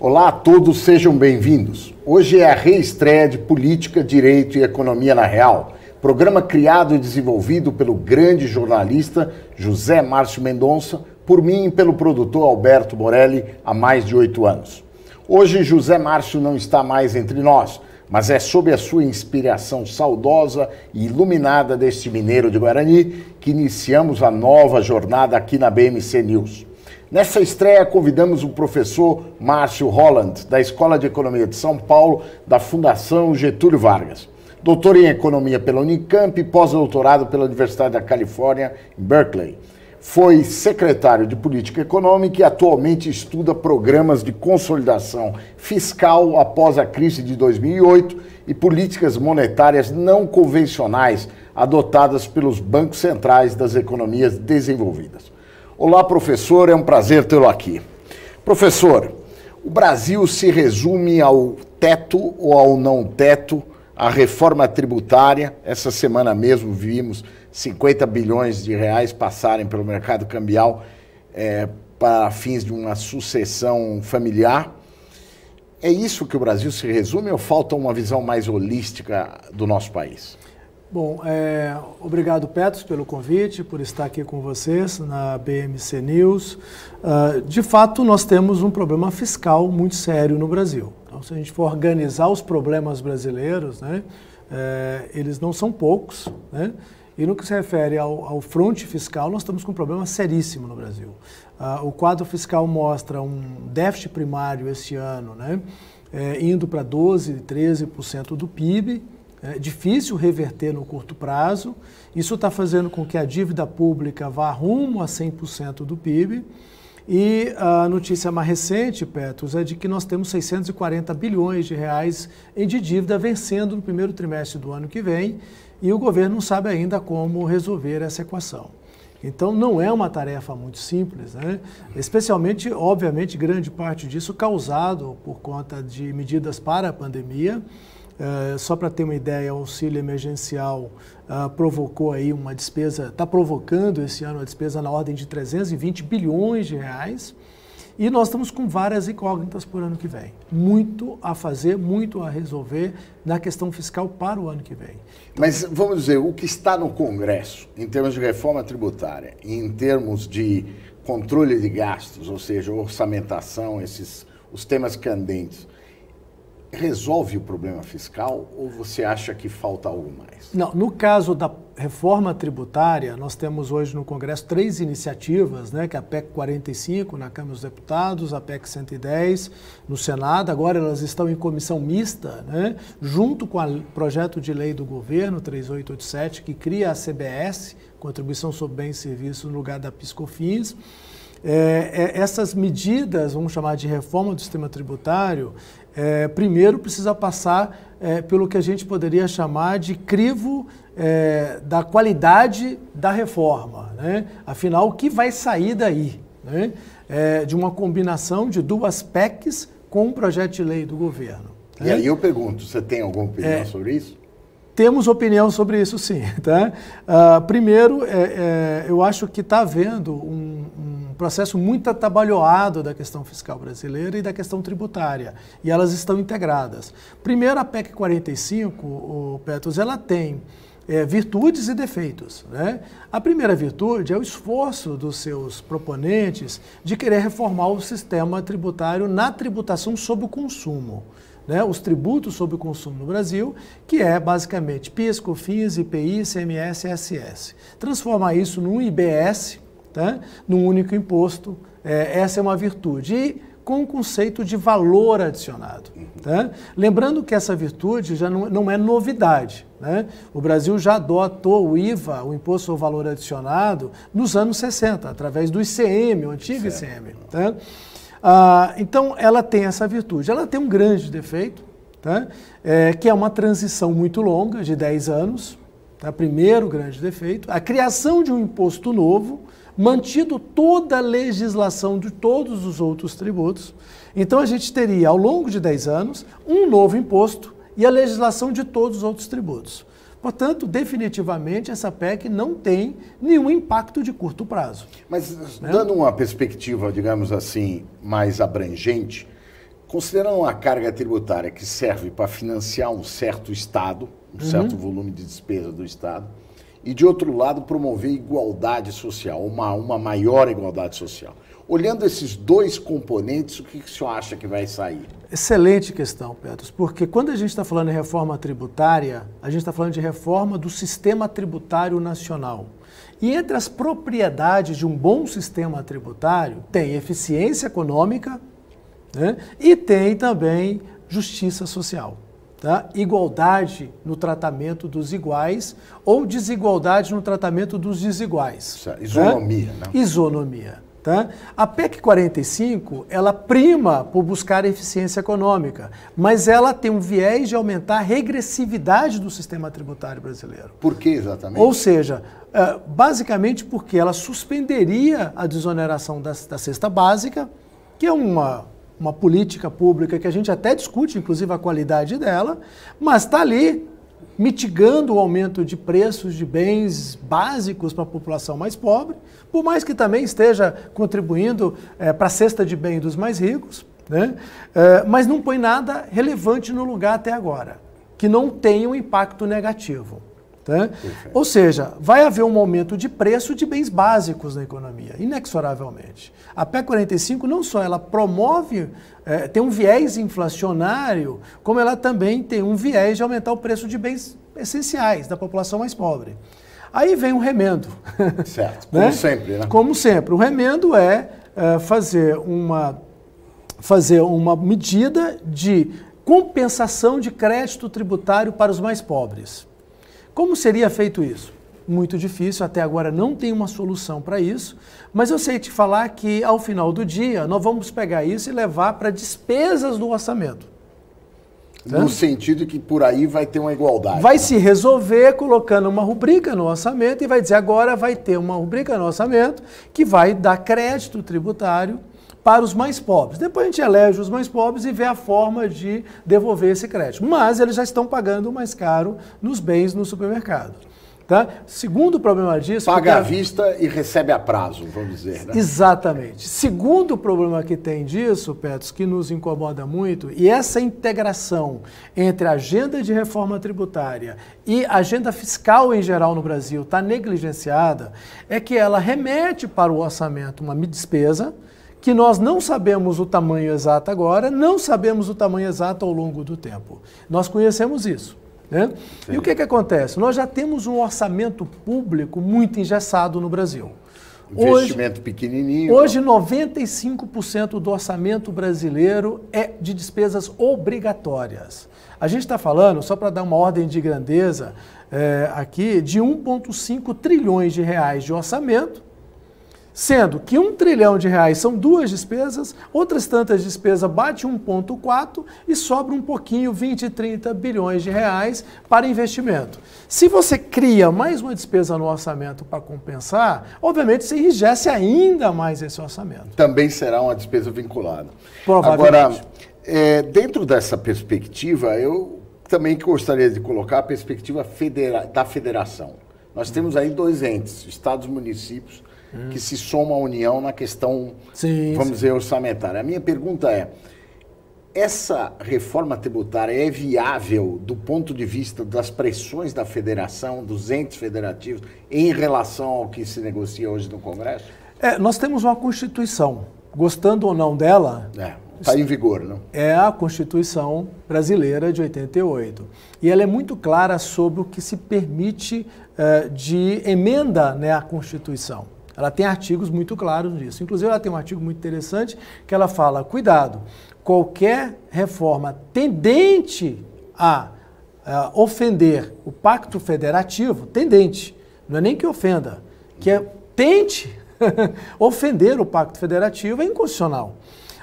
Olá a todos, sejam bem-vindos. Hoje é a reestreia de Política, Direito e Economia na Real, programa criado e desenvolvido pelo grande jornalista José Márcio Mendonça, por mim e pelo produtor Alberto Morelli há mais de 8 anos. Hoje José Márcio não está mais entre nós, mas é sob a sua inspiração saudosa e iluminada deste mineiro de Guarani que iniciamos a nova jornada aqui na BMC News. Nessa estreia, convidamos o professor Márcio Holland, da Escola de Economia de São Paulo, da Fundação Getúlio Vargas. Doutor em Economia pela Unicamp e pós-doutorado pela Universidade da Califórnia, em Berkeley. Foi secretário de Política Econômica e atualmente estuda programas de consolidação fiscal após a crise de 2008 e políticas monetárias não convencionais adotadas pelos bancos centrais das economias desenvolvidas. Olá, professor, é um prazer tê-lo aqui. Professor, o Brasil se resume ao teto ou ao não teto, à reforma tributária. Essa semana mesmo vimos 50 bilhões de reais passarem pelo mercado cambial para fins de uma sucessão familiar. É isso que o Brasil se resume ou falta uma visão mais holística do nosso país? Bom, obrigado, Petros, pelo convite, por estar aqui com vocês na BMC News. De fato, nós temos um problema fiscal muito sério no Brasil. Então, se a gente for organizar os problemas brasileiros, né, eles não são poucos, né? E no que se refere ao fronte fiscal, nós estamos com um problema seríssimo no Brasil. O quadro fiscal mostra um déficit primário esse ano, né, indo para 12%, 13% do PIB. É difícil reverter no curto prazo. Isso está fazendo com que a dívida pública vá rumo a 100% do PIB. E a notícia mais recente, Petros, é de que nós temos 640 bilhões de reais de dívida vencendo no primeiro trimestre do ano que vem e o governo não sabe ainda como resolver essa equação. Então, não é uma tarefa muito simples, né? Especialmente, obviamente, grande parte disso causado por conta de medidas para a pandemia. Só para ter uma ideia, o auxílio emergencial provocou aí uma despesa, está provocando esse ano uma despesa na ordem de 320 bilhões de reais e nós estamos com várias incógnitas por ano que vem. Muito a fazer, muito a resolver na questão fiscal para o ano que vem. Então, mas vamos dizer, o que está no Congresso, em termos de reforma tributária e em termos de controle de gastos, ou seja, orçamentação, os temas candentes, resolve o problema fiscal ou você acha que falta algo mais? Não, no caso da reforma tributária, nós temos hoje no Congresso 3 iniciativas, né, que é a PEC 45 na Câmara dos Deputados, a PEC 110 no Senado, agora elas estão em comissão mista, né, junto com o projeto de lei do governo 3887, que cria a CBS, Contribuição sobre Bens e Serviços, no lugar da PIS/COFINS. Essas medidas, vamos chamar de reforma do sistema tributário, primeiro precisa passar pelo que a gente poderia chamar de crivo da qualidade da reforma, né? Afinal, o que vai sair daí, né? De uma combinação de 2 PECs com um projeto de lei do governo. E aí eu pergunto, você tem alguma opinião sobre isso? Temos opinião sobre isso, sim. Tá? Primeiro, eu acho que está havendo um processo muito atabalhoado da questão fiscal brasileira e da questão tributária, e elas estão integradas. Primeiro, a PEC 45, Petros, ela tem virtudes e defeitos, né? A primeira virtude é o esforço dos seus proponentes de querer reformar o sistema tributário na tributação sobre o consumo. Né, os tributos sobre o consumo no Brasil, que é basicamente PIS, COFINS, IPI, ICMS e ISS. Transformar isso num IBS, tá? Num único imposto. Essa é uma virtude. E com o conceito de valor adicionado. Tá? Lembrando que essa virtude já não é novidade. Né? O Brasil já adotou o IVA, o Imposto ao Valor Adicionado, nos anos 60, através do ICM, o antigo ICM. Tá? Então, ela tem essa virtude. Ela tem um grande defeito, tá? Que é uma transição muito longa, de 10 anos. Tá? Primeiro grande defeito. A criação de um imposto novo, mantido toda a legislação de todos os outros tributos. Então, a gente teria, ao longo de 10 anos, um novo imposto e a legislação de todos os outros tributos. Portanto, definitivamente, essa PEC não tem nenhum impacto de curto prazo. Mas, dando uma perspectiva, digamos assim, mais abrangente, considerando uma carga tributária que serve para financiar um certo Estado, um certo volume de despesa do Estado, e, de outro lado, promover igualdade social, uma maior igualdade social. Olhando esses dois componentes, o que o senhor acha que vai sair? Excelente questão, Petros, porque quando a gente está falando de reforma tributária, a gente está falando de reforma do sistema tributário nacional. E entre as propriedades de um bom sistema tributário, tem eficiência econômica, né, e tem também justiça social. Tá? Igualdade no tratamento dos iguais ou desigualdade no tratamento dos desiguais. Isonomia, tá? Né? Isonomia. Tá? A PEC 45, ela prima por buscar eficiência econômica, mas ela tem um viés de aumentar a regressividade do sistema tributário brasileiro. Por que exatamente? Ou seja, basicamente porque ela suspenderia a desoneração da cesta básica, que é uma política pública que a gente até discute, inclusive, a qualidade dela, mas está ali mitigando o aumento de preços de bens básicos para a população mais pobre, por mais que também esteja contribuindo para a cesta de bem dos mais ricos, né? Mas não põe nada relevante no lugar até agora, que não tenha um impacto negativo. Tá? Ou seja, vai haver um aumento de preço de bens básicos na economia, inexoravelmente. A PEC 45 não só ela promove, tem um viés inflacionário, como ela também tem um viés de aumentar o preço de bens essenciais da população mais pobre. Aí vem um remendo. Certo, como né? sempre, né? Como sempre. O remendo é fazer uma medida de compensação de crédito tributário para os mais pobres. Como seria feito isso? Muito difícil, até agora não tem uma solução para isso, mas eu sei te falar que ao final do dia nós vamos pegar isso e levar para despesas do orçamento. No sentido que por aí vai ter uma igualdade. Vai se resolver colocando uma rubrica no orçamento e vai dizer agora vai ter uma rubrica no orçamento que vai dar crédito tributário para os mais pobres. Depois a gente elege os mais pobres e vê a forma de devolver esse crédito. Mas eles já estão pagando mais caro nos bens no supermercado. Tá? Segundo problema disso... Paga à vista e recebe a prazo, vamos dizer. Né? Exatamente. Segundo problema que tem disso, Petros, que nos incomoda muito, e essa integração entre a agenda de reforma tributária e a agenda fiscal em geral no Brasil está negligenciada, é que ela remete para o orçamento uma despesa que nós não sabemos o tamanho exato agora, não sabemos o tamanho exato ao longo do tempo. Nós conhecemos isso. Né? E o que acontece? Nós já temos um orçamento público muito engessado no Brasil. Investimento pequenininho. Hoje, 95% do orçamento brasileiro é de despesas obrigatórias. A gente está falando, só para dar uma ordem de grandeza aqui, de 1,5 trilhões de reais de orçamento, sendo que 1 trilhão de reais são duas despesas, outras tantas despesas bate 1,4 e sobra um pouquinho, 20, 30 bilhões de reais para investimento. Se você cria mais uma despesa no orçamento para compensar, obviamente você enrijece ainda mais esse orçamento. Também será uma despesa vinculada. Provavelmente. Agora, dentro dessa perspectiva, eu também gostaria de colocar a perspectiva da federação. Nós temos aí dois entes, estados e municípios, que se somam à União na questão, vamos dizer, orçamentária. A minha pergunta é, essa reforma tributária é viável do ponto de vista das pressões da federação, dos entes federativos, em relação ao que se negocia hoje no Congresso? Nós temos uma Constituição. Gostando ou não dela... Está em vigor, não? É a Constituição brasileira de 88. E ela é muito clara sobre o que se permite de emenda, né, à Constituição. Ela tem artigos muito claros nisso. Inclusive, ela tem um artigo muito interessante que ela fala, cuidado, qualquer reforma tendente a ofender o pacto federativo, tendente, não é nem que ofenda, que tente ofender o pacto federativo, é inconstitucional.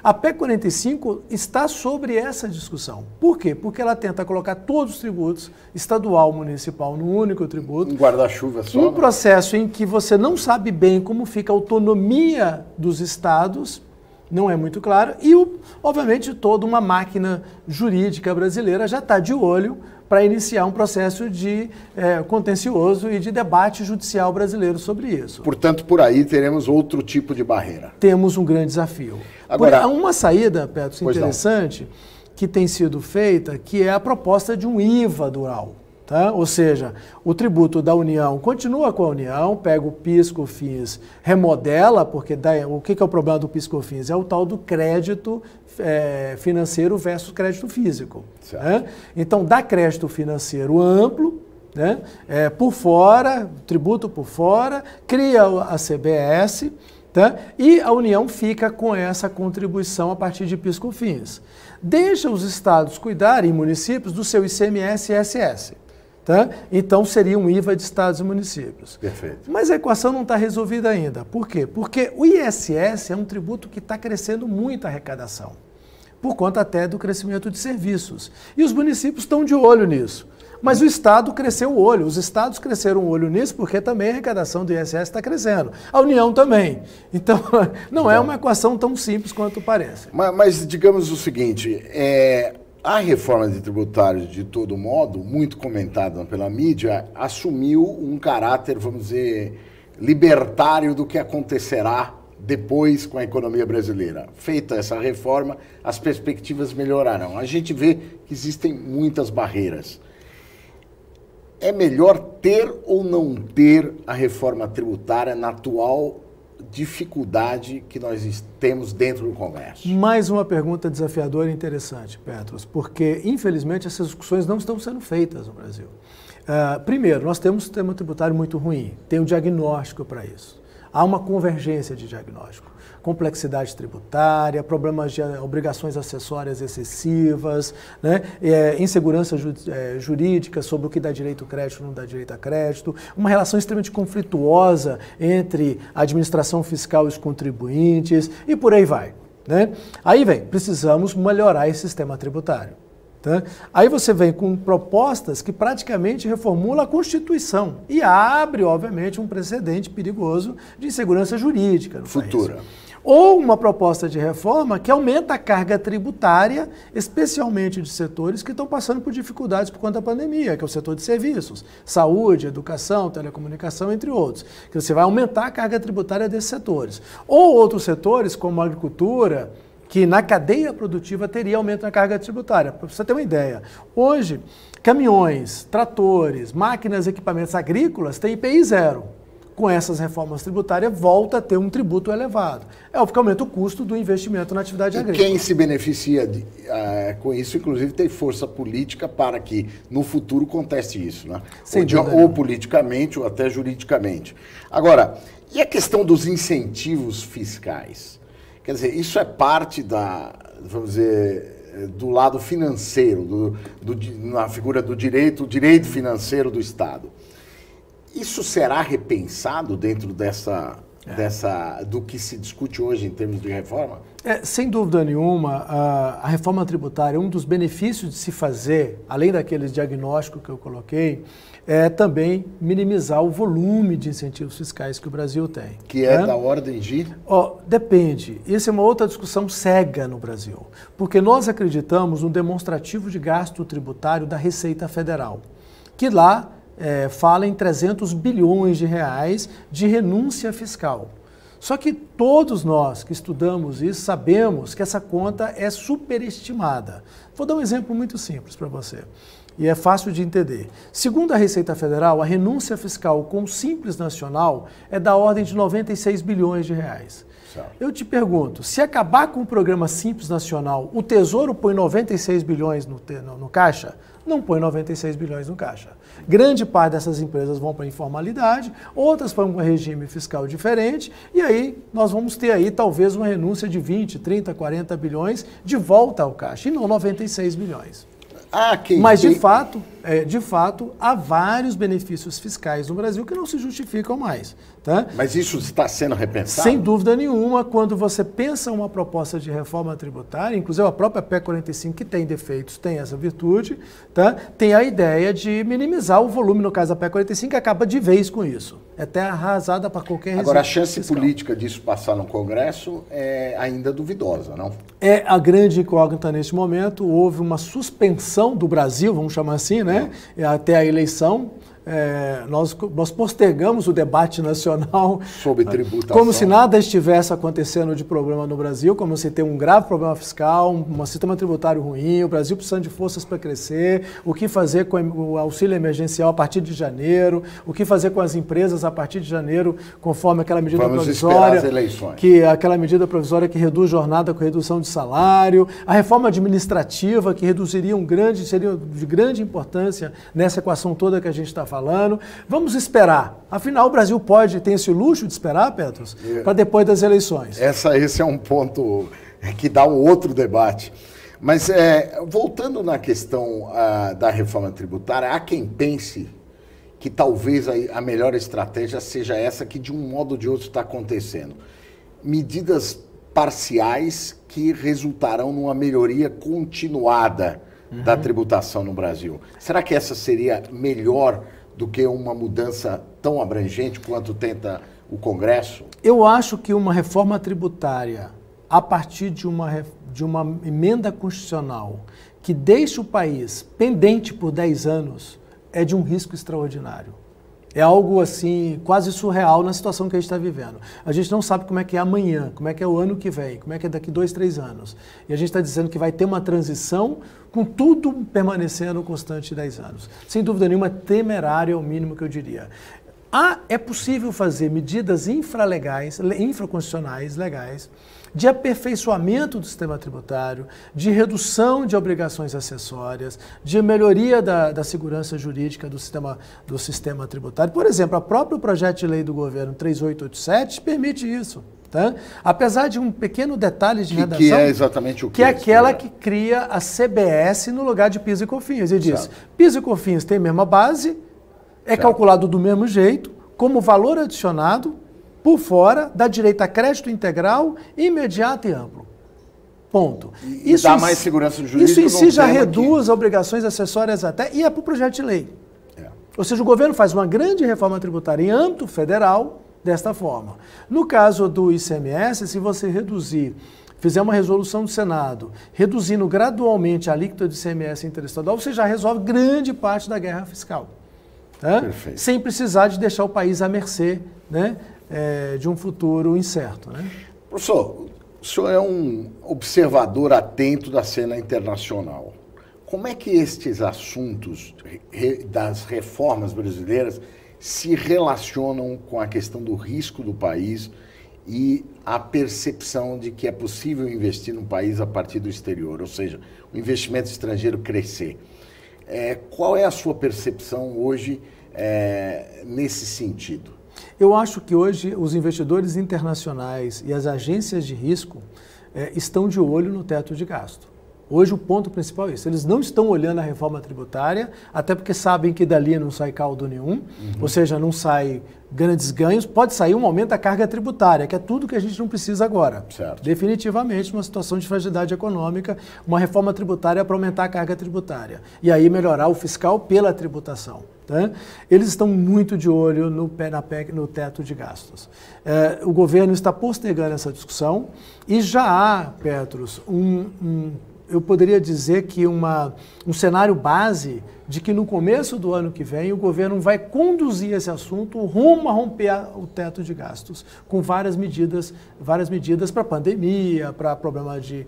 A PEC 45 está sobre essa discussão. Por quê? Porque ela tenta colocar todos os tributos, estadual, municipal, num único tributo. Um guarda-chuva só. Um processo em que você não sabe bem como fica a autonomia dos estados, não é muito claro, e, obviamente, toda uma máquina jurídica brasileira já está de olho para iniciar um processo de contencioso e de debate judicial brasileiro sobre isso. Portanto, por aí teremos outro tipo de barreira. Temos um grande desafio. Agora, há uma saída, Petros, interessante que tem sido feita, que é a proposta de um IVA dual. Tá? Ou seja, o tributo da União continua com a União, pega o PIS/COFINS, remodela, porque o que é o problema do PIS/COFINS? É o tal do crédito financeiro versus crédito físico. Né? Então, dá crédito financeiro amplo, né? Por fora, tributo por fora, cria a CBS, tá? E a União fica com essa contribuição a partir de PIS/COFINS. Deixa os estados cuidarem, municípios, do seu ICMS e ISS. Tá? Então, seria um IVA de estados e municípios. Perfeito. Mas a equação não está resolvida ainda. Por quê? Porque o ISS é um tributo que está crescendo muito a arrecadação, por conta até do crescimento de serviços. E os municípios estão de olho nisso. Mas o Estado cresceu o olho, os estados cresceram o olho nisso porque também a arrecadação do ISS está crescendo. A União também. Então, não é uma equação tão simples quanto parece. Mas digamos o seguinte, a reforma de tributário, de todo modo, muito comentada pela mídia, assumiu um caráter, vamos dizer, libertário do que acontecerá depois com a economia brasileira. Feita essa reforma, as perspectivas melhorarão. A gente vê que existem muitas barreiras. É melhor ter ou não ter a reforma tributária na atual dificuldade que nós temos dentro do Congresso? Mais uma pergunta desafiadora e interessante, Petros, porque, infelizmente, essas discussões não estão sendo feitas no Brasil. Primeiro, nós temos um sistema tributário muito ruim, tem um diagnóstico para isso. Há uma convergência de diagnóstico. Complexidade tributária, problemas de obrigações acessórias excessivas, né? Insegurança jurídica sobre o que dá direito a crédito e não dá direito a crédito, uma relação extremamente conflituosa entre a administração fiscal e os contribuintes, e por aí vai. Né? Aí precisamos melhorar esse sistema tributário. Tá? Aí você vem com propostas que praticamente reformulam a Constituição e abre, obviamente, um precedente perigoso de insegurança jurídica no futura. País. Ou uma proposta de reforma que aumenta a carga tributária, especialmente de setores que estão passando por dificuldades por conta da pandemia, que é o setor de serviços, saúde, educação, telecomunicação, entre outros. Que você vai aumentar a carga tributária desses setores. Ou outros setores, como a agricultura, que na cadeia produtiva teria aumento na carga tributária. Para você ter uma ideia, hoje, caminhões, tratores, máquinas, equipamentos agrícolas têm IPI zero. Com essas reformas tributárias, volta a ter um tributo elevado. É óbvio que aumenta o custo do investimento na atividade agrícola. Quem se beneficia com isso, inclusive, tem força política para que, no futuro, conteste isso, né? Ou politicamente, ou até juridicamente. Agora, e a questão dos incentivos fiscais? Quer dizer, isso é parte vamos dizer, do lado financeiro, na figura do direito financeiro do Estado. Isso será repensado dentro do que se discute hoje em termos de reforma? Sem dúvida nenhuma, a reforma tributária, um dos benefícios de se fazer, além daqueles diagnósticos que eu coloquei, é também minimizar o volume de incentivos fiscais que o Brasil tem. Que é da ordem de? Depende. Isso é uma outra discussão cega no Brasil, porque nós acreditamos no demonstrativo de gasto tributário da Receita Federal, que lá fala em 300 bilhões de reais de renúncia fiscal. Só que todos nós que estudamos isso sabemos que essa conta é superestimada. Vou dar um exemplo muito simples para você, e é fácil de entender. Segundo a Receita Federal, a renúncia fiscal com o Simples Nacional é da ordem de 96 bilhões de reais. Eu te pergunto, se acabar com o programa Simples Nacional, o Tesouro põe 96 bilhões no caixa? não põe 96 bilhões no caixa. Grande parte dessas empresas vão para a informalidade, outras para um regime fiscal diferente, e aí nós vamos ter aí talvez uma renúncia de 20, 30, 40 bilhões de volta ao caixa, e não 96 bilhões. Mas, de fato, há vários benefícios fiscais no Brasil que não se justificam mais. Tá? Mas isso está sendo repensado? Sem dúvida nenhuma, quando você pensa uma proposta de reforma tributária, inclusive a própria PEC 45, que tem defeitos, tem essa virtude, tá? Tem a ideia de minimizar o volume, no caso da PEC 45, que acaba de vez com isso. É até arrasada para qualquer resíduo. Agora, a chance fiscal. política disso passar no Congresso é ainda duvidosa, não? É a grande incógnita neste momento. Houve uma suspensão do Brasil, vamos chamar assim, né? Até a eleição. Nós postergamos o debate nacional sobre tributação, como se nada estivesse acontecendo de problema no Brasil, como se tem um grave problema fiscal, um sistema tributário ruim, o Brasil precisando de forças para crescer, o que fazer com o auxílio emergencial a partir de janeiro, o que fazer com as empresas a partir de janeiro, conforme aquela medida provisória, aquela medida provisória que reduz jornada com redução de salário, a reforma administrativa que reduziria seria de grande importância nessa equação toda que a gente está falando. Vamos esperar. Afinal, o Brasil tem esse luxo de esperar, Petros, para depois das eleições. Esse é um ponto que dá um outro debate. Mas, voltando na questão da reforma tributária, há quem pense que talvez a melhor estratégia seja essa que, de um modo ou de outro, está acontecendo. Medidas parciais que resultarão numa melhoria continuada da tributação no Brasil. Será que essa seria melhor do que uma mudança tão abrangente quanto tenta o Congresso? Eu acho que uma reforma tributária, a partir de uma emenda constitucional que deixe o país pendente por 10 anos, é de um risco extraordinário. É algo assim, quase surreal na situação que a gente está vivendo. A gente não sabe como é que é amanhã, como é que é o ano que vem, como é que é daqui 2, 3 anos. E a gente está dizendo que vai ter uma transição com tudo permanecendo constante 10 anos. Sem dúvida nenhuma, temerário é o mínimo que eu diria. É possível fazer medidas infraconstitucionais, legais, de aperfeiçoamento do sistema tributário, de redução de obrigações acessórias, de melhoria da segurança jurídica do sistema tributário. Por exemplo, o próprio projeto de lei do governo 3887 permite isso. Tá? Apesar de um pequeno detalhe de redação, que é exatamente o que é aquela que cria a CBS no lugar de PIS e COFINS. Ele diz, PIS e COFINS tem a mesma base, calculado do mesmo jeito, como valor adicionado, por fora, dá direito a crédito integral, imediato e amplo. Ponto. Isso dá mais segurança jurídica. Isso em si já reduz obrigações acessórias até, e é para o projeto de lei. Ou seja, o governo faz uma grande reforma tributária em âmbito federal desta forma. No caso do ICMS, se você fizer uma resolução do Senado, reduzindo gradualmente a alíquota do ICMS interestadual, você já resolve grande parte da guerra fiscal. Tá? Sem precisar de deixar o país à mercê, né, de um futuro incerto. Né? Professor, o senhor é um observador atento da cena internacional. Como é que estes assuntos das reformas brasileiras se relacionam com a questão do risco do país e a percepção de que é possível investir no país a partir do exterior, ou seja, o investimento estrangeiro crescer? Qual é a sua percepção hoje nesse sentido? Eu acho que hoje os investidores internacionais e as agências de risco estão de olho no teto de gasto. Hoje o ponto principal é isso. Eles não estão olhando a reforma tributária, até porque sabem que dali não sai caldo nenhum, ou seja, não sai grandes ganhos, pode sair um aumento da carga tributária, que é tudo que a gente não precisa agora. Certo. Definitivamente, numa situação de fragilidade econômica, uma reforma tributária para aumentar a carga tributária. E aí melhorar o fiscal pela tributação. Tá? Eles estão muito de olho no teto de gastos. O governo está postergando essa discussão e já há, Petros, eu poderia dizer que um cenário base de que no começo do ano que vem o governo vai conduzir esse assunto rumo a romper o teto de gastos, com várias medidas para pandemia, para problema de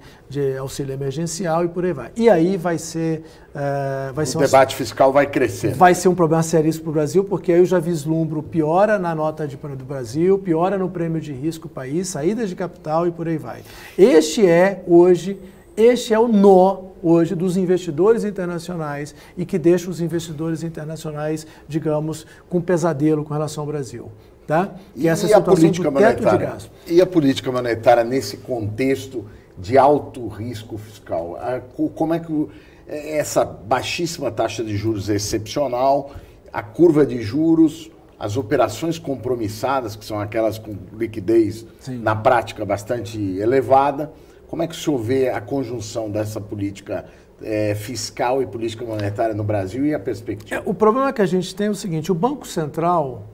auxílio emergencial e por aí vai. E aí vai ser... o debate fiscal vai crescer. Vai ser um problema seríssimo para o Brasil, porque aí eu já vislumbro piora na nota do Brasil, piora no prêmio de risco país, saídas de capital e por aí vai. Este é, hoje, Este é o nó hoje dos investidores internacionais e que deixa os investidores internacionais, digamos, com pesadelo com relação ao Brasil. Tá? E essa política monetária? E a política monetária nesse contexto de alto risco fiscal? Como é que essa baixíssima taxa de juros é excepcional, a curva de juros, as operações compromissadas, que são aquelas com liquidez, sim, na prática bastante elevada, como é que o senhor vê a conjunção dessa política fiscal e política monetária no Brasil e a perspectiva? O problema que a gente tem é o seguinte: o Banco Central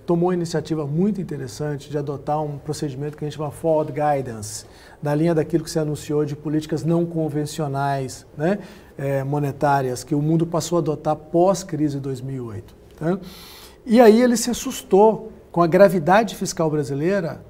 tomou uma iniciativa muito interessante de adotar um procedimento que a gente chama Forward Guidance, na linha daquilo que se anunciou de políticas não convencionais, né, monetárias, que o mundo passou a adotar pós-crise de 2008. Tá? E aí ele se assustou com a gravidade fiscal brasileira,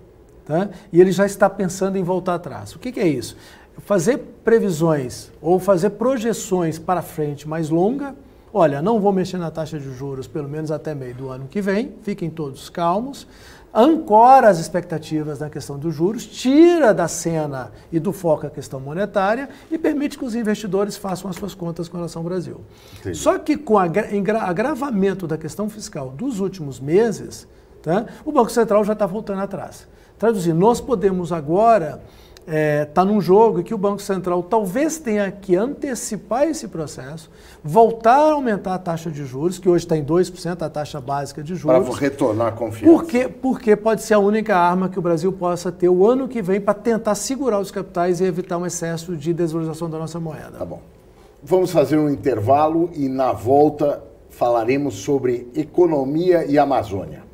tá? E ele já está pensando em voltar atrás. O que é isso? Fazer previsões ou fazer projeções para frente mais longa. Olha, não vou mexer na taxa de juros pelo menos até meio do ano que vem, fiquem todos calmos, ancora as expectativas na questão dos juros, tira da cena e do foco a questão monetária e permite que os investidores façam as suas contas com relação ao Brasil. Entendi. Só que com o agravamento da questão fiscal dos últimos meses, tá, o Banco Central já está voltando atrás. Traduzindo, nós podemos agora está num jogo em que o Banco Central talvez tenha que antecipar esse processo, voltar a aumentar a taxa de juros, que hoje está em 2%, a taxa básica de juros. Para retornar a confiança. Porque pode ser a única arma que o Brasil possa ter o ano que vem para tentar segurar os capitais e evitar um excesso de desvalorização da nossa moeda. Tá bom. Vamos fazer um intervalo e na volta falaremos sobre economia e Amazônia.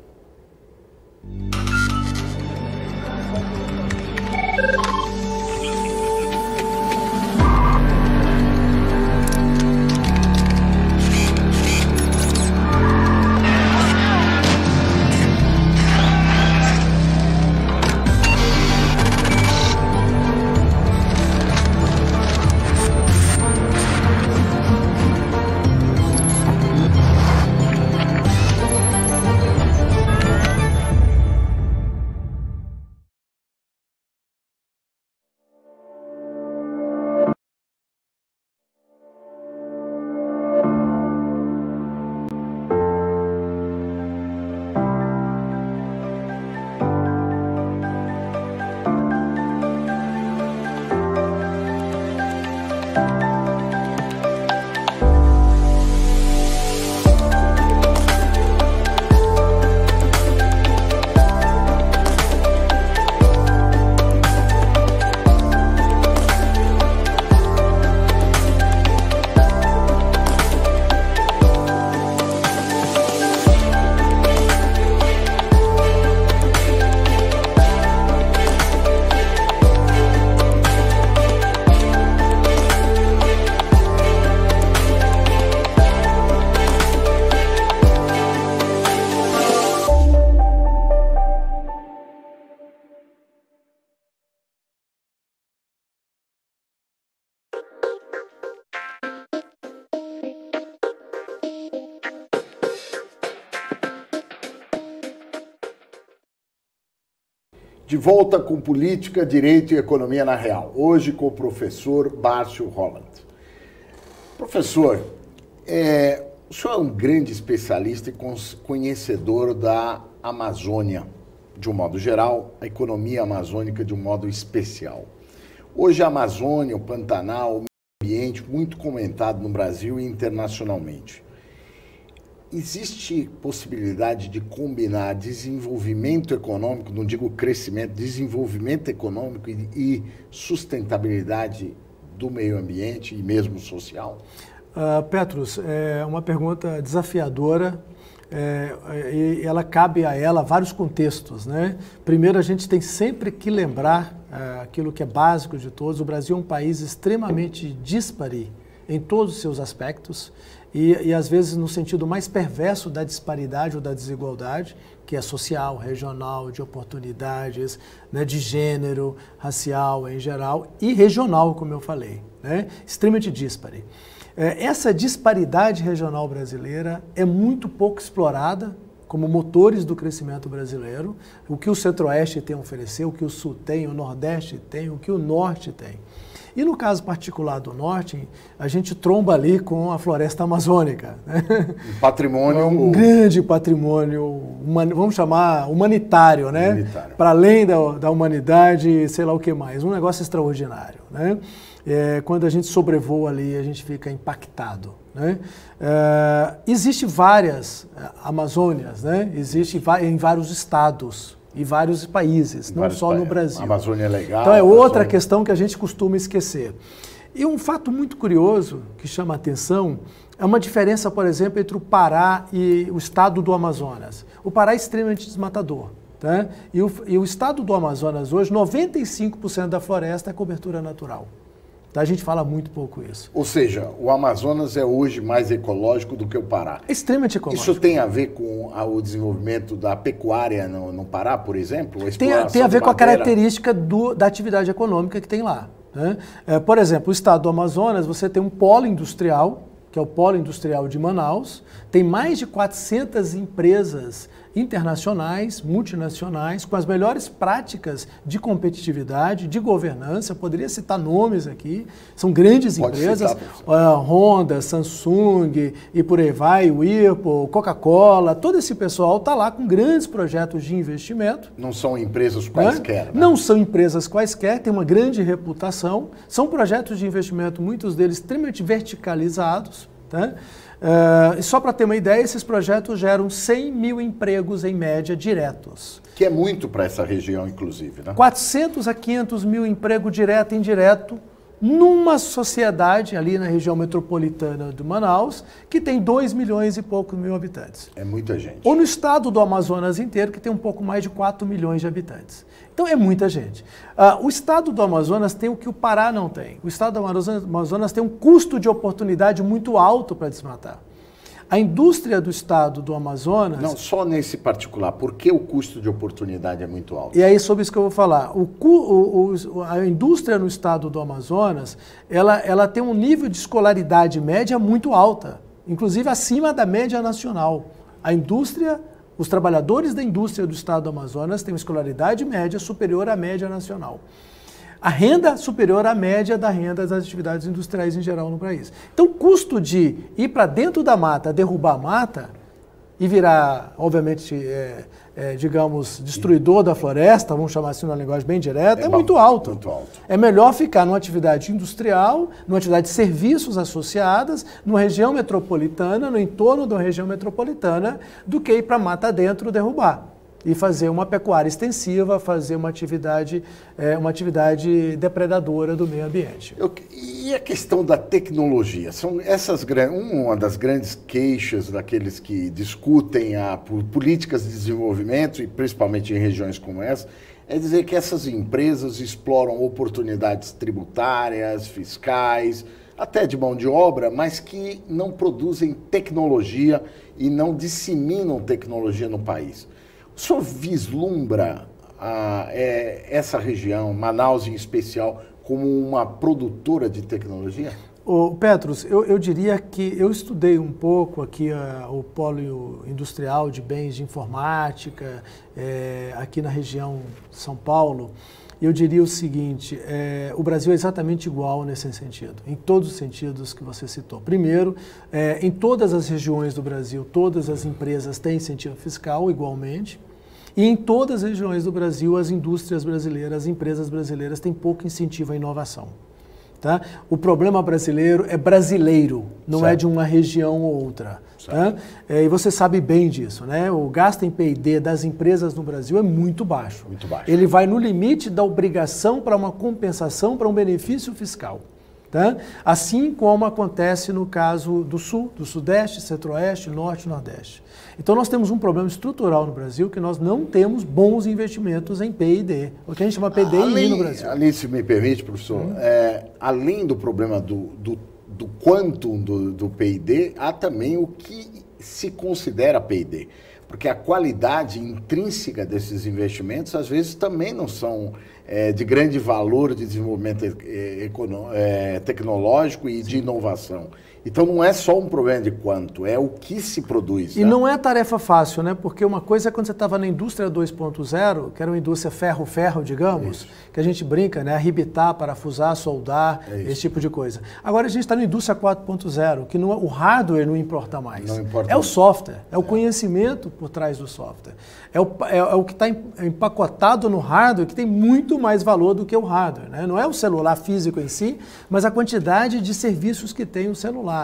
De volta com Política, Direito e Economia na Real. Hoje com o professor Bárcio Holland. Professor, o senhor é um grande especialista e conhecedor da Amazônia, de um modo geral, a economia amazônica de um modo especial. Hoje a Amazônia, o Pantanal, o meio ambiente muito comentado no Brasil e internacionalmente. Existe possibilidade de combinar desenvolvimento econômico, não digo crescimento, desenvolvimento econômico e sustentabilidade do meio ambiente e mesmo social? Petrus, é uma pergunta desafiadora e ela cabe a ela vários contextos, né? Primeiro, a gente tem sempre que lembrar aquilo que é básico de todos. O Brasil é um país extremamente díspare em todos os seus aspectos. E às vezes no sentido mais perverso da disparidade ou da desigualdade, que é social, regional, de oportunidades, né, de gênero, racial em geral e regional, como eu falei, né, extremamente díspare. Essa disparidade regional brasileira é muito pouco explorada, como motores do crescimento brasileiro, o que o Centro-Oeste tem a oferecer, o que o Sul tem, o Nordeste tem, o que o Norte tem. E no caso particular do Norte, a gente tromba ali com a floresta amazônica. Né? Um patrimônio... Um grande patrimônio, vamos chamar humanitário, né? Para além da humanidade, sei lá o que mais. Um negócio extraordinário, né? Quando a gente sobrevoa ali, a gente fica impactado. Né? Existe várias Amazônias, né? Existe em vários estados e vários países, não só no Brasil. A Amazônia é legal. Então é outra questão que a gente costuma esquecer. E um fato muito curioso que chama a atenção é uma diferença, por exemplo, entre o Pará e o estado do Amazonas. O Pará é extremamente desmatador. Tá? E o estado do Amazonas hoje, 95% da floresta é cobertura natural. A gente fala muito pouco isso. Ou seja, o Amazonas é hoje mais ecológico do que o Pará. Extremamente ecológico. Isso tem a ver com o desenvolvimento da pecuária no Pará, por exemplo? Tem a ver com a característica da atividade econômica que tem lá. Né? Por exemplo, o estado do Amazonas, você tem um polo industrial, que é o Polo Industrial de Manaus, tem mais de 400 empresas internacionais, multinacionais, com as melhores práticas de competitividade, de governança. Eu poderia citar nomes aqui, são grandes empresas, Honda, Samsung e por aí vai, Whirlpool, Coca-Cola, todo esse pessoal está lá com grandes projetos de investimento. Não são empresas quaisquer, né? Não são empresas quaisquer, têm uma grande reputação, são projetos de investimento, muitos deles extremamente verticalizados, tá? Só para ter uma ideia, esses projetos geram 100 mil empregos em média diretos. Que é muito para essa região, inclusive, né? 400 a 500 mil emprego direto e indireto numa sociedade ali na região metropolitana de Manaus, que tem 2 milhões e poucos mil habitantes. É muita gente. Ou no estado do Amazonas inteiro, que tem um pouco mais de 4 milhões de habitantes. Então é muita gente. O estado do Amazonas tem o que o Pará não tem. O estado do Amazonas tem um custo de oportunidade muito alto para desmatar. A indústria do estado do Amazonas... Não, só nesse particular. Por que o custo de oportunidade é muito alto? E aí, sobre isso que eu vou falar. A indústria no estado do Amazonas, ela tem um nível de escolaridade média muito alta, inclusive acima da média nacional. A indústria, os trabalhadores da indústria do estado do Amazonas têm uma escolaridade média superior à média nacional. A renda superior à média da renda das atividades industriais em geral no país. Então, o custo de ir para dentro da mata, derrubar a mata e virar, obviamente, digamos, destruidor da floresta, vamos chamar assim numa linguagem bem direta, é muito alto. Muito alto. É melhor ficar numa atividade industrial, numa atividade de serviços associadas, numa região metropolitana, no entorno da região metropolitana, do que ir para a mata dentro derrubar. E fazer uma pecuária extensiva, fazer uma atividade depredadora do meio ambiente. E a questão da tecnologia? São uma das grandes queixas daqueles que discutem políticas de desenvolvimento, e principalmente em regiões como essa, é dizer que essas empresas exploram oportunidades tributárias, fiscais, até de mão de obra, mas que não produzem tecnologia e não disseminam tecnologia no país. O senhor vislumbra essa região, Manaus em especial, como uma produtora de tecnologia? Petros, eu diria que eu estudei um pouco aqui o polo industrial de bens de informática, aqui na região de São Paulo. Eu diria o seguinte, o Brasil é exatamente igual nesse sentido, em todos os sentidos que você citou. Primeiro, em todas as regiões do Brasil, todas as empresas têm incentivo fiscal igualmente, e em todas as regiões do Brasil, as indústrias brasileiras, as empresas brasileiras têm pouco incentivo à inovação. Tá? O problema brasileiro é brasileiro, não certo. É de uma região ou outra. Tá? E você sabe bem disso, né? O gasto em P&D das empresas no Brasil é muito baixo. Muito baixo. Ele vai no limite da obrigação para uma compensação, para um benefício fiscal. Tá? Assim como acontece no caso do Sul, do Sudeste, Centro-Oeste, Norte e Nordeste. Então nós temos um problema estrutural no Brasil que nós não temos bons investimentos em P&D, o que a gente chama P&D no Brasil. Ali, se me permite, professor, além do problema do quantum do P&D, há também o que se considera P&D. Porque a qualidade intrínseca desses investimentos, às vezes, também não são de grande valor de desenvolvimento tecnológico e de inovação. Então não é só um problema de quanto, é o que se produz. E não é tarefa fácil, né? Porque uma coisa é quando você estava na indústria 2.0, que era uma indústria ferro-ferro, digamos, que a gente brinca, né? Arrebitar, parafusar, soldar, esse tipo de coisa. Agora a gente está na indústria 4.0, que o hardware não importa mais. Não importa é o software, é o conhecimento por trás do software. É o que está empacotado no hardware, que tem muito mais valor do que o hardware, né? Não é o celular físico em si, mas a quantidade de serviços que tem o celular.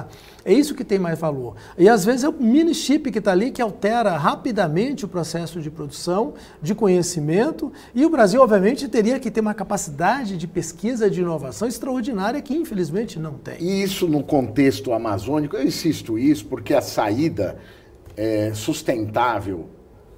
É isso que tem mais valor. E às vezes é o mini chip que está ali que altera rapidamente o processo de produção, de conhecimento, e o Brasil, obviamente, teria que ter uma capacidade de pesquisa, de inovação extraordinária que, infelizmente, não tem. E isso no contexto amazônico, eu insisto isso porque a saída sustentável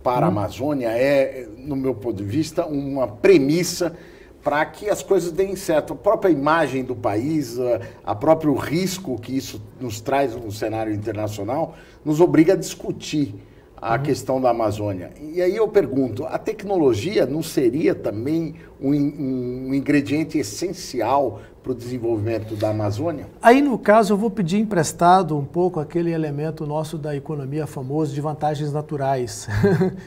para a Amazônia é, no meu ponto de vista, uma premissa para que as coisas deem certo. A própria imagem do país, a próprio risco que isso nos traz no cenário internacional, nos obriga a discutir a questão da Amazônia. E aí eu pergunto, a tecnologia não seria também um ingrediente essencial para o desenvolvimento da Amazônia? Aí, no caso, eu vou pedir emprestado um pouco aquele elemento nosso da economia famoso de vantagens naturais,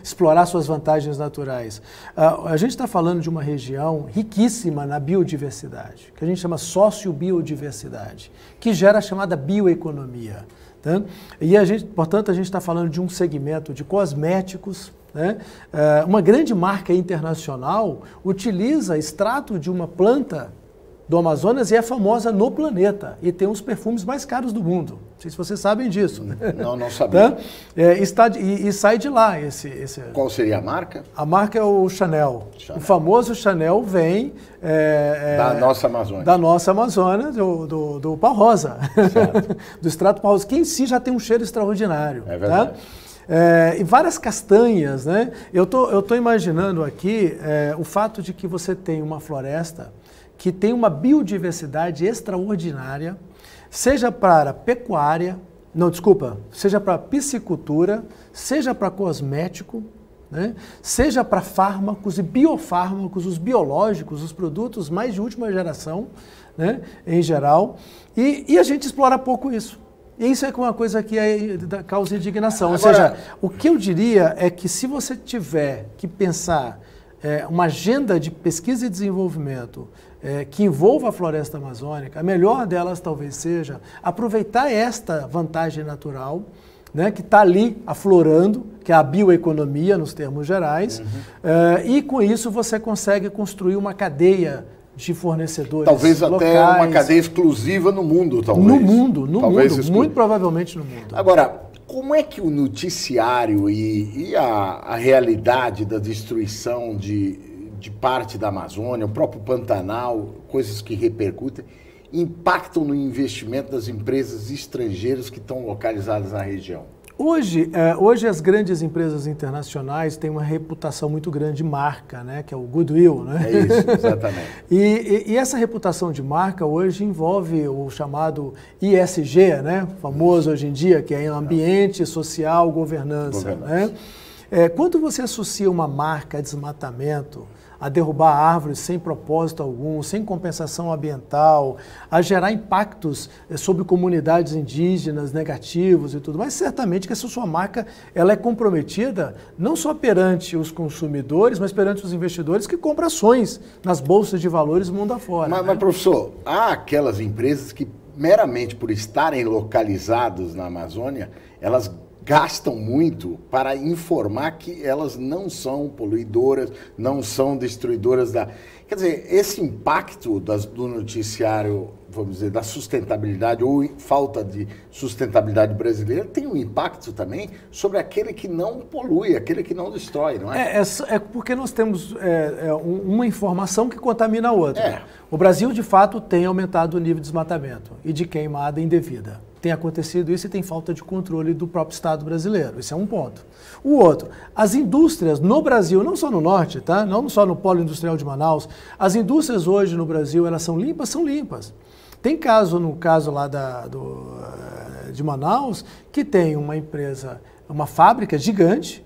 explorar suas vantagens naturais. A gente está falando de uma região riquíssima na biodiversidade, que a gente chama sociobiodiversidade, que gera a chamada bioeconomia. Tá? E portanto, a gente está falando de um segmento de cosméticos, né? Uma grande marca internacional utiliza extrato de uma planta do Amazonas e é famosa no planeta e tem os perfumes mais caros do mundo. Não sei se vocês sabem disso. Não sabia. Tá? E sai de lá esse... Qual seria a marca? A marca é o Chanel. O famoso Chanel vem... da nossa Amazônia. Da nossa Amazônia, do pau rosa. Do extrato pau rosa, que em si já tem um cheiro extraordinário. É verdade. Tá? E várias castanhas, né? Eu tô imaginando aqui o fato de que você tem uma floresta que tem uma biodiversidade extraordinária, seja para pecuária, seja para piscicultura, seja para cosmético, né? Seja para fármacos e biofármacos, os biológicos, os produtos mais de última geração, né? Em geral, e a gente explora pouco isso. E isso é uma coisa que causa indignação. Ou seja, o que eu diria é que se você tiver que pensar uma agenda de pesquisa e desenvolvimento que envolva a floresta amazônica, a melhor delas talvez seja aproveitar esta vantagem natural, né, que está ali aflorando, que é a bioeconomia nos termos gerais, e com isso você consegue construir uma cadeia de fornecedores talvez locais. Até uma cadeia exclusiva no mundo, talvez. No mundo, muito provavelmente no mundo. Agora, como é que o noticiário e a realidade da destruição de parte da Amazônia, o próprio Pantanal, coisas que repercutem, impactam no investimento das empresas estrangeiras que estão localizadas na região? Hoje as grandes empresas internacionais têm uma reputação muito grande de marca, né, que é o goodwill, né? É isso, exatamente. E essa reputação de marca hoje envolve o chamado ISG, né, famoso hoje em dia, que é ambiente, social, governança. Né? Quando você associa uma marca a desmatamento, a derrubar árvores sem propósito algum, sem compensação ambiental, a gerar impactos sobre comunidades indígenas negativos e tudo, mas certamente que essa sua marca ela é comprometida não só perante os consumidores, mas perante os investidores que compram ações nas bolsas de valores mundo afora. Mas professor, há aquelas empresas que meramente por estarem localizados na Amazônia, elas gastam muito para informar que elas não são poluidoras, não são destruidoras da... Quer dizer, esse impacto do noticiário, vamos dizer, da sustentabilidade ou falta de sustentabilidade brasileira tem um impacto também sobre aquele que não polui, aquele que não destrói, não é? É porque nós temos uma informação que contamina a outra. O Brasil, de fato, tem aumentado o nível de desmatamento e de queimada indevida. Tem acontecido isso e tem falta de controle do próprio Estado brasileiro. Esse é um ponto. O outro, as indústrias no Brasil, não só no norte, tá? Não só no polo industrial de Manaus, as indústrias hoje no Brasil, elas são limpas? São limpas. Tem no caso lá de Manaus, que tem uma empresa, uma fábrica gigante,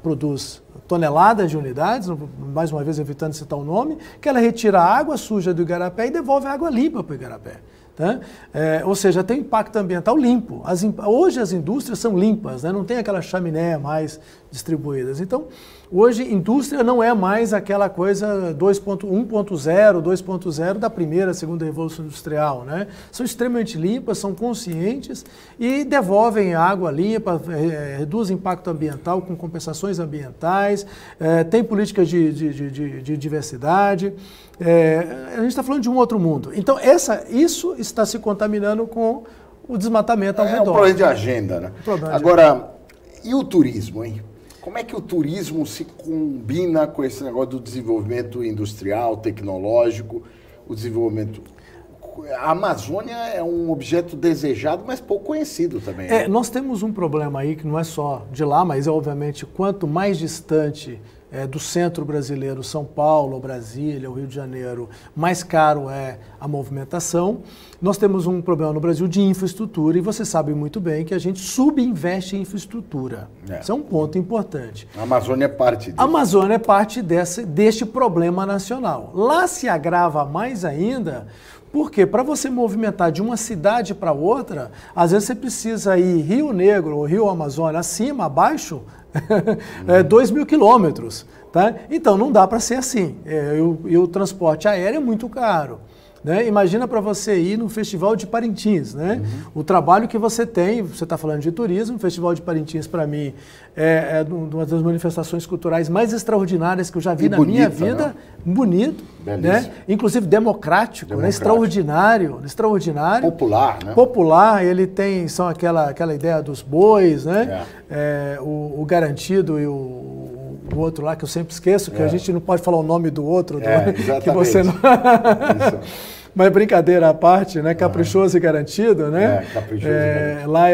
produz toneladas de unidades, mais uma vez evitando citar o nome, que ela retira a água suja do igarapé e devolve a água limpa para o igarapé. Tá? Ou seja, tem impacto ambiental limpo. Hoje as indústrias são limpas, né? Não tem aquela chaminé mais distribuídas. Então, hoje indústria não é mais aquela coisa 1.0, 2.0 da primeira, segunda revolução industrial. Né? São extremamente limpas, são conscientes e devolvem água limpa, reduzem impacto ambiental com compensações ambientais, tem políticas de diversidade. A gente está falando de um outro mundo. Então, isso está se contaminando com o desmatamento ao redor. É um problema de agenda, né? Agora, e o turismo, hein? Como é que o turismo se combina com esse negócio do desenvolvimento industrial, tecnológico, o desenvolvimento... A Amazônia é um objeto desejado, mas pouco conhecido também. Né? Nós temos um problema aí que não é só de lá, mas obviamente quanto mais distante do centro brasileiro, São Paulo, Brasília, o Rio de Janeiro, mais caro é a movimentação. Nós temos um problema no Brasil de infraestrutura e você sabe muito bem que a gente subinveste em infraestrutura. Isso é um ponto importante. A Amazônia é parte disso. A Amazônia é parte deste problema nacional. Lá se agrava mais ainda, porque para você movimentar de uma cidade para outra, às vezes você precisa ir Rio Negro ou Rio Amazônia, acima, abaixo, 2.000 quilômetros. Tá? Então não dá para ser assim. E o transporte aéreo é muito caro. Né? Imagina para você ir no Festival de Parintins, né? O trabalho que você tem, você está falando de turismo, o Festival de Parintins para mim é uma das manifestações culturais mais extraordinárias que eu já vi na minha vida, né? Bonito, né? Inclusive democrático. Né? Extraordinário. Popular, né? Popular, ele tem, são aquela ideia dos bois, né? O garantido e o outro lá que eu sempre esqueço, que a gente não pode falar o nome do outro, que você não... Mas brincadeira à parte, né? Caprichoso e garantido, né? Caprichoso e garantido. Lá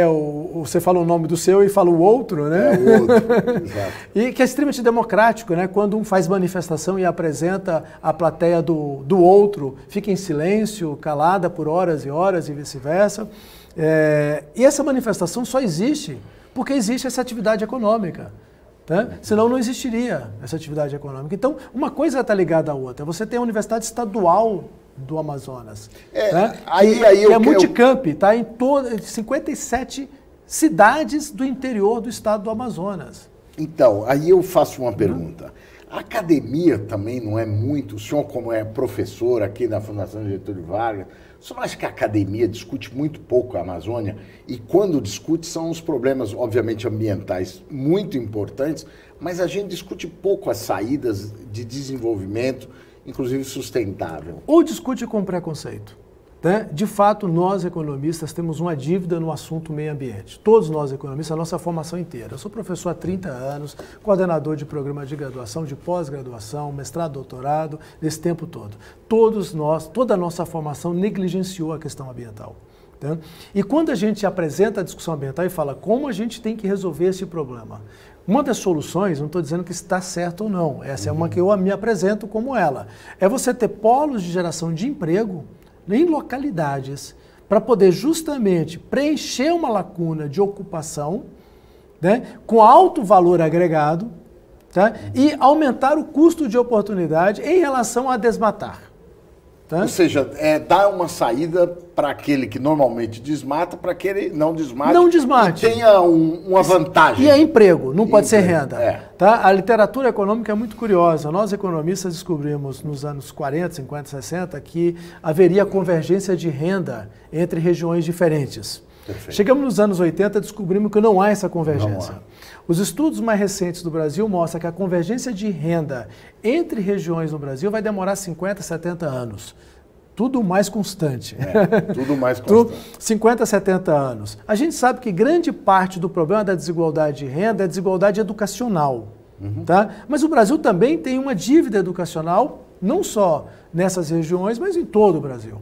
você fala o nome do seu e fala o outro, né? O outro, exato. E que é extremamente democrático, né? Quando um faz manifestação e apresenta a plateia do outro, fica em silêncio, calada por horas e horas e vice-versa. E essa manifestação só existe porque existe essa atividade econômica. Tá? Senão não existiria essa atividade econômica. Então, uma coisa está ligada à outra. Você tem a Universidade Estadual do Amazonas, né? que é multicamp, está em 57 cidades do interior do estado do Amazonas. Então, aí eu faço uma pergunta. A academia também não é muito... O senhor, como é professor aqui na Fundação Getúlio Vargas, o senhor acha que a academia discute muito pouco a Amazônia? E quando discute, são os problemas, obviamente, ambientais muito importantes, mas a gente discute pouco as saídas de desenvolvimento, inclusive sustentável. Ou discute com preconceito. Né? De fato, nós economistas temos uma dívida no assunto meio ambiente. Todos nós economistas, a nossa formação inteira. Eu sou professor há 30 anos, coordenador de programa de graduação, de pós-graduação, mestrado, doutorado, nesse tempo todo. Toda a nossa formação negligenciou a questão ambiental. Tá? E quando a gente apresenta a discussão ambiental e fala como a gente tem que resolver esse problema, uma das soluções, não estou dizendo que está certo ou não, essa é uma que eu me apresento como ela, é você ter polos de geração de emprego em localidades, para poder justamente preencher uma lacuna de ocupação, né, com alto valor agregado, tá, e aumentar o custo de oportunidade em relação a desmatar. Tá? Ou seja, dar uma saída para aquele que normalmente desmata, para aquele não desmate. Não desmate. E tenha uma vantagem. E é emprego, não pode ser renda. Tá? A literatura econômica é muito curiosa. Nós, economistas, descobrimos nos anos 40, 50, 60 que haveria convergência de renda entre regiões diferentes. Perfeito. Chegamos nos anos 80 e descobrimos que não há essa convergência. Não há. Os estudos mais recentes do Brasil mostram que a convergência de renda entre regiões no Brasil vai demorar 50, 70 anos. Tudo mais constante. Tudo mais constante. 50, 70 anos. A gente sabe que grande parte do problema da desigualdade de renda é a desigualdade educacional. Tá? Mas o Brasil também tem uma dívida educacional, não só nessas regiões, mas em todo o Brasil.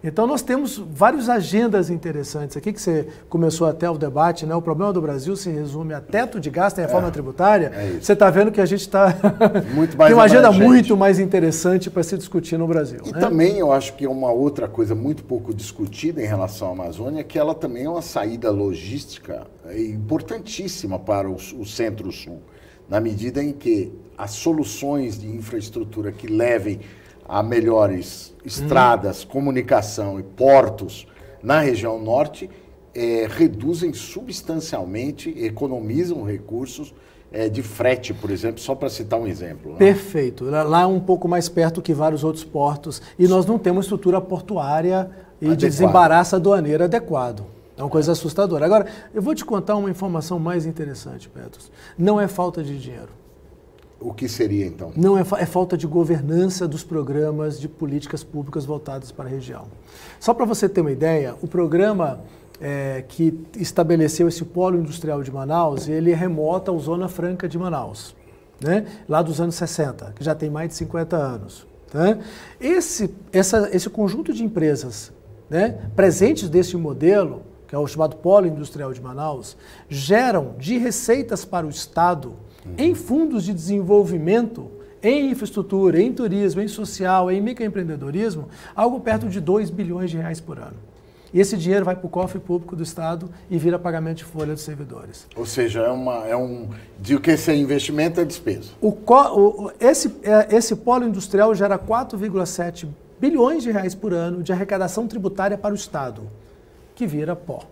Então nós temos várias agendas interessantes aqui, que você começou até o debate, né? O problema do Brasil se resume a teto de gasto e reforma tributária. Você está vendo que a gente está tem uma agenda muito mais interessante para se discutir no Brasil. E também eu acho que é uma outra coisa muito pouco discutida em relação à Amazônia, é que ela também é uma saída logística importantíssima para o Centro-Sul. na medida em que as soluções de infraestrutura que levem a melhores estradas, comunicação e portos na região norte reduzem substancialmente, economizam recursos de frete, por exemplo, só para citar um exemplo. Né? Perfeito. Lá é um pouco mais perto que vários outros portos e nós não temos estrutura portuária e de desembaraço aduaneiro adequado. É uma coisa assustadora. Agora, eu vou te contar uma informação mais interessante, Petros. Não é falta de dinheiro. O que seria, então? Não é falta de governança dos programas de políticas públicas voltadas para a região. Só para você ter uma ideia, o programa que estabeleceu esse polo industrial de Manaus, ele remota ao Zona Franca de Manaus, né? Lá dos anos 60, que já tem mais de 50 anos. Tá? Esse conjunto de empresas, né, presentes desse modelo, que é o chamado Polo Industrial de Manaus, geram de receitas para o Estado em fundos de desenvolvimento, em infraestrutura, em turismo, em social, em microempreendedorismo, algo perto de 2 bilhões de reais por ano. E esse dinheiro vai para o cofre público do Estado e vira pagamento de folha dos servidores. Ou seja, de que esse investimento é despesa. Esse polo industrial gera 4,7 bilhões de reais por ano de arrecadação tributária para o Estado, que vira pó.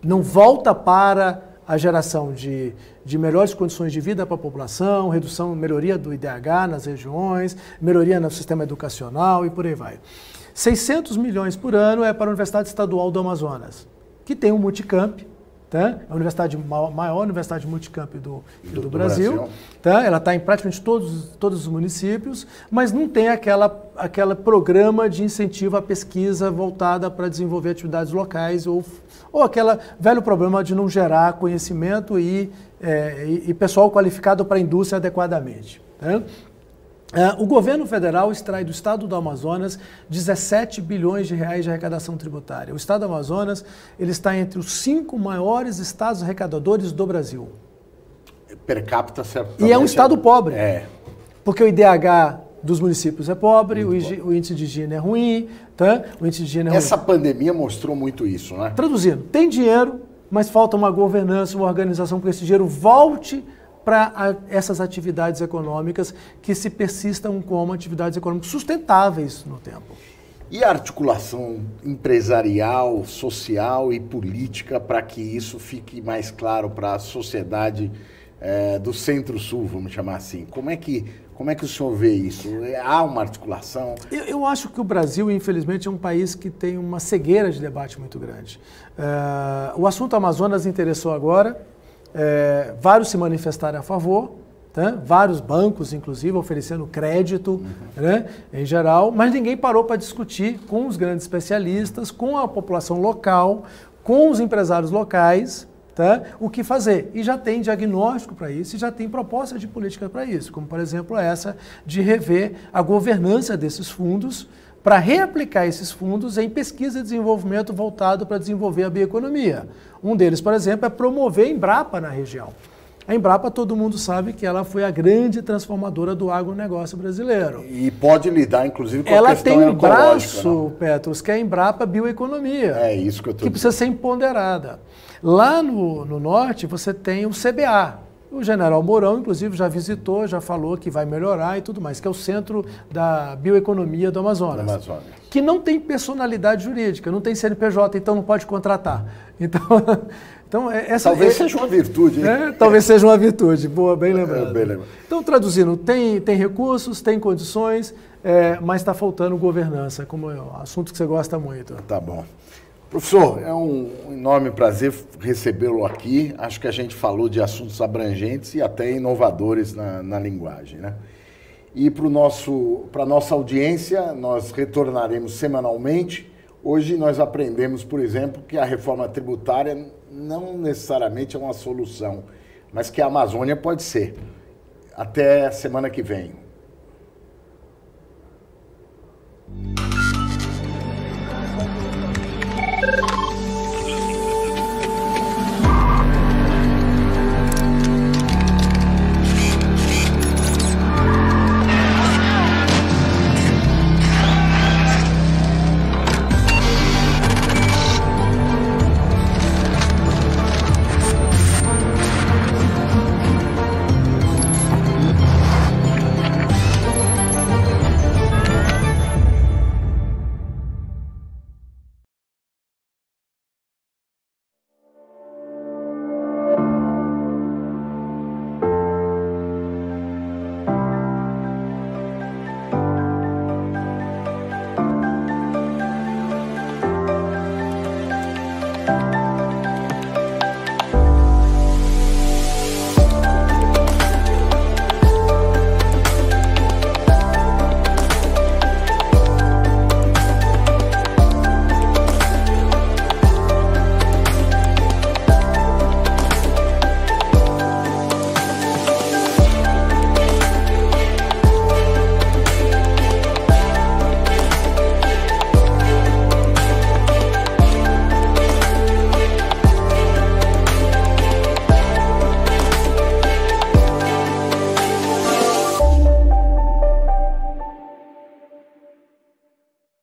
Não volta para a geração de melhores condições de vida para a população, melhoria do IDH nas regiões, melhoria no sistema educacional e por aí vai. 600 milhões por ano é para a Universidade Estadual do Amazonas, que tem um multicamp, tá? A maior universidade multicamp do Brasil. Tá? Ela está em praticamente todos os municípios, mas não tem aquele programa de incentivo à pesquisa voltada para desenvolver atividades locais ou aquele velho problema de não gerar conhecimento e pessoal qualificado para a indústria adequadamente. Tá? O governo federal extrai do estado do Amazonas 17 bilhões de reais de arrecadação tributária. O estado do Amazonas ele está entre os 5 maiores estados arrecadadores do Brasil. Per capita, certo? E é um estado pobre. Porque o IDH dos municípios é pobre, o índice de higiene é ruim. Tá? O índice de higiene é ruim. Essa pandemia mostrou muito isso, né? Traduzindo, tem dinheiro, mas falta uma governança, uma organização para que esse dinheiro volte para essas atividades econômicas que se persistam como atividades econômicas sustentáveis no tempo. E a articulação empresarial, social e política para que isso fique mais claro para a sociedade do Centro-Sul, vamos chamar assim? Como é que o senhor vê isso? Há uma articulação? Eu acho que o Brasil, infelizmente, é um país que tem uma cegueira de debate muito grande. O assunto Amazonas interessou agora. Vários se manifestaram a favor, tá? Vários bancos, inclusive, oferecendo crédito, né, em geral, mas ninguém parou para discutir com os grandes especialistas, com a população local, com os empresários locais, tá? O que fazer. E já tem diagnóstico para isso e já tem proposta de política para isso, como, por exemplo, essa de rever a governança desses fundos para reaplicar esses fundos em pesquisa e desenvolvimento voltado para desenvolver a bioeconomia. Um deles, por exemplo, é promover a Embrapa na região. A Embrapa, todo mundo sabe que ela foi a grande transformadora do agronegócio brasileiro. E pode lidar, inclusive, com a questão ecológica. Ela tem um braço, Petros, que é a Embrapa Bioeconomia. É isso que eu estou dizendo. Que precisa ser empoderada. Lá no norte, você tem o CBA. O general Mourão, inclusive, já visitou, já falou que vai melhorar e tudo mais, que é o Centro da Bioeconomia do Amazonas. Que não tem personalidade jurídica, não tem CNPJ, então não pode contratar. Então talvez seja uma virtude. Talvez seja uma virtude. Boa, bem lembrado. Então, traduzindo, tem recursos, tem condições, mas está faltando governança, como é um assunto que você gosta muito. Tá bom. Professor, é um enorme prazer recebê-lo aqui. Acho que a gente falou de assuntos abrangentes e até inovadores na linguagem, né? E para a nossa audiência, nós retornaremos semanalmente. Hoje nós aprendemos, por exemplo, que a reforma tributária não necessariamente é uma solução, mas que a Amazônia pode ser. Até a semana que vem.